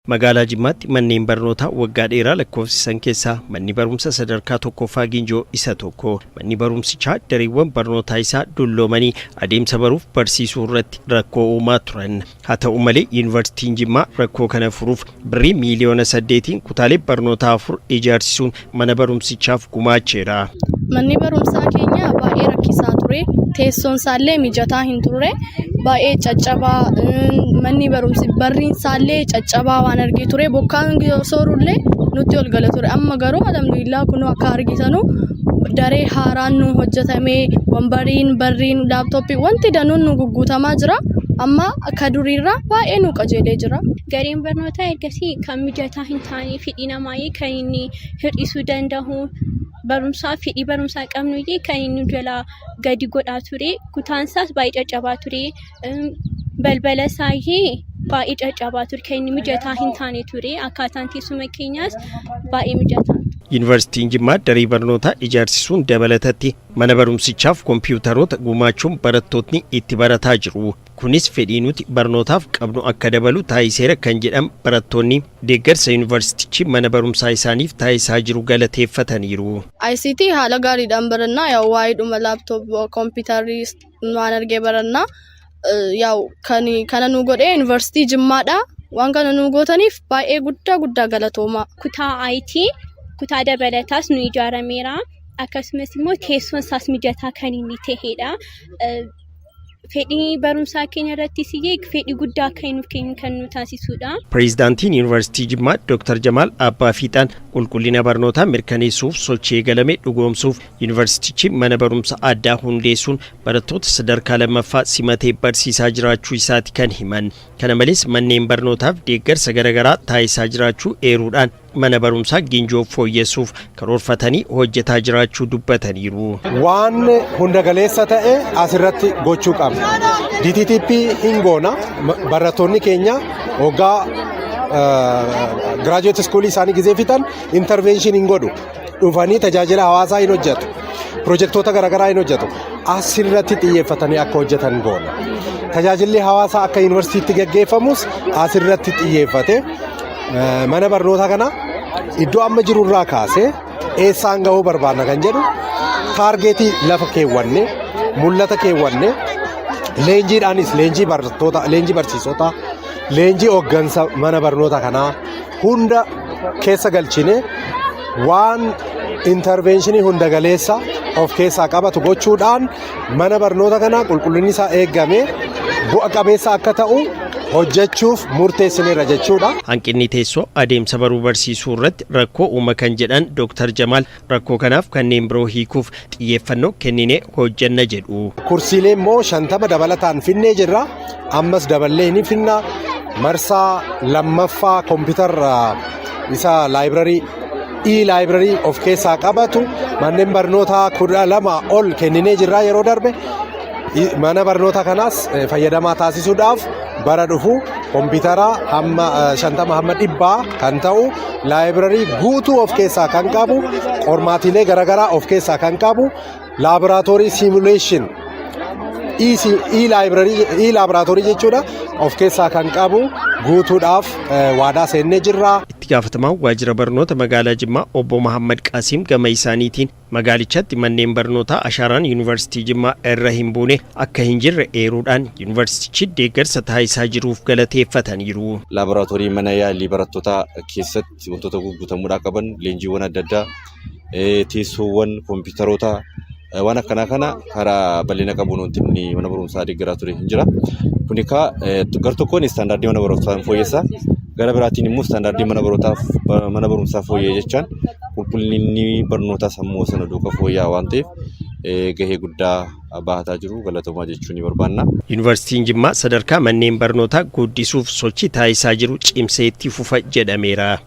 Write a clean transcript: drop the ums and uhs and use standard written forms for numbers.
Magaalaa Jimmaatti manneen barnootaa waggaa dheeraa lakkoofsisan keessaa manni barumsa sadarkaa tokkoffaa Ginjoo isa tokko. Manni barumsichaa dareewwan barnootaa isaa dulloomanii adeemsa baruuf barsiisuu irratti rakkoo uumaa turan. Haa ta'u malee Yuunivarsiitiin Jimmaa rakkoo kana furuuf birrii miiliyoona 8 kutaalee barnootaa 4 ijaarsisuun mana barumsichaaf gumaacheera. Manni barumsaa keenya baay'ee rakkisaa ture. Teessoon isaallee mijataa hin turre. Baay'ee caccabaa manni barumsi barriin isaallee caccabaa waan argee ture. Bokkaan soorullee nutti ol gala ture. Amma garuu alhamdulillah kun akka argitanu daree haaraan nu hojjetamee wambariin barriin laaptooppii wanti danuun nu gugguutamaa jira. Amma akka duriirraa baay'ee nu qajeelee jira. Gareen barnootaa ergasii kan mijataa hin taane fedhii namaa kan inni hir'isuu danda'u. Barumsaa fedhii barumsaa qabnu kan inni jala gadi godhaa ture. Kutaan isaas baay'ee caccabaa ture. Balbala isaa baay'ee caccabaa ture. Kan inni mijataa hin taane ture. Akkaataan teessuma keenyaas baay'ee mijataa. Yuunivarsiitiin Jimmaa daree barnootaa ijaarsisuun dabalatatti mana barumsichaaf kompiitaroota gumaachuun barattootni itti barataa jiru. Kunis fedhii nuti barnootaaf qabnu akka dabalu taasiseera kan jedhan barattoonni deeggarsa yuunivarsiitichi mana barumsaa isaaniif taasisaa jiru galateeffataniiru. ICT haala gaariidhaan barannaa yaa'u waa'ee dhuma laaptooppii kompiitarii waan argee barannaa yaa'u kana nu godhee yuunivarsiitii Jimmaadha. Waan kana nu gootaniif baay'ee guddaa galatooma. Kutaa IT kutaa dabalataas nu ijaarameera. Akkasumas immoo teessoon isaas mijataa kan inni ta'edha. Fedhii barumsaa keenya irrattis fedhii guddaa akka nuuf kennu kan nu taasisudha. Pireezidaantiin Yuunivarsiitii Jimmaa Dr. Jamaal Abbaa Fiixaan qulqullina barnootaa mirkaneessuuf sochii eegalame dhugoomsuuf yuunivarsiitichi mana barumsa addaa hundeessuun barattoota sadarkaa lammaffaa simatee barsiisaa jiraachuu isaati kan himan. Kana malees manneen barnootaaf deeggarsa garaagaraa taasisaa jiraachuu eeruudhaan mana barumsaa Ginjoo fooyyessuuf karoorfatanii hojjetaa jiraachuu dubbataniiru. Waan hunda galeessa ta'e asirratti gochuu qabna. DTTP hingoona barattoonni keenya hoggaa graduate school isaanii gizee fixan intervention hin godhu. Dhufanii tajaajila hawaasaa hin hojjetu. Projektoota garaagaraa hin hojjetu. Asirratti xiyyeeffatanii akka hojjetan goona. Tajaajilli hawaasaa akka yuunivarsiitiitti gaggeeffamus asirratti xiyyeeffate. Mana barnootaa kana iddoo amma jirurraa kaasee eessaan gahuu barbaadna kan jedhu taargeetii lafa keewwanne mul'ata keewwanne leenjiidhaanis leenjii barattoota leenjii barsiisota leenjii hooggansa mana barnoota kanaa hunda keessa galchine waan interventionii hunda galeessa of keessaa qabatu gochuudhaan mana barnoota kanaa qulqullinni isaa eeggamee bu'a qabeessa akka ta'u hojjechuuf murteessineerra jechuudha. Hanqinni teessoo adeemsa baruu barsiisuu irratti rakkoo uuma kan jedhan Dr. Jamaal rakkoo kanaaf kanneen biroo hiikuuf xiyyeeffannoo kenninee hojjenna jedhu. Kursiilee immoo 50 dabalataan finnee jirra. Ammas daballee ni finna. Marsaa lammaffaa kompiitara isa laayibrarii e-laayibrarii of keessaa qabatu manneen barnootaa 12 ol kenninee jirra yeroo darbe. Mana barnoota kanaas fayyadamaa taasisuudhaaf bara dhufu kompiitara 50 hamma 100 kan ta'u laayibrarii guutuu of keessaa kan qabu qormaatiilee garaagaraa of keessaa kan qabu laaboraatoorii simuleeshin e-laaboraatoorii jechuudha of keessaa kan qabu guutuudhaaf waadaa seennee jirra. Itti gaafatamaan waajjira barnoota magaalaa Jimmaa obbo Muhammad Qaasiim gama isaaniitiin magaalichatti manneen barnootaa ashaaraan yuunivarsiitii Jimmaa irra hin buune akka hin jirre eeruudhaan yuunivarsiitichi deeggarsa taasisaa jiruuf galateeffataniiru. Laaboraatoorii mana yaalii barattootaa keessatti wantoota guutamuudhaa qaban leenjiiwwan adda addaa teessoowwan kompiitaroota waan akkanaa kana karaa bal'ina qabuun wanti mana barumsaa deeggaraa ture hin jira. Kuni gar tokkoon istaandaardii mana barumsaa fooyyessa. Gara biraatiin immoo istaandaardii mana barumsaa fooyyee jechaan qulqullinni barnootaa sammuu sana duukaa fooyya'aa waan ta'eef gahee guddaa bahataa jiru galatoomaa jechuun ni barbaanna. Yuunivarsiitiin Jimmaa sadarkaa manneen barnootaa guddisuuf sochii taasisaa jiru cimsee itti fufa jedhameera.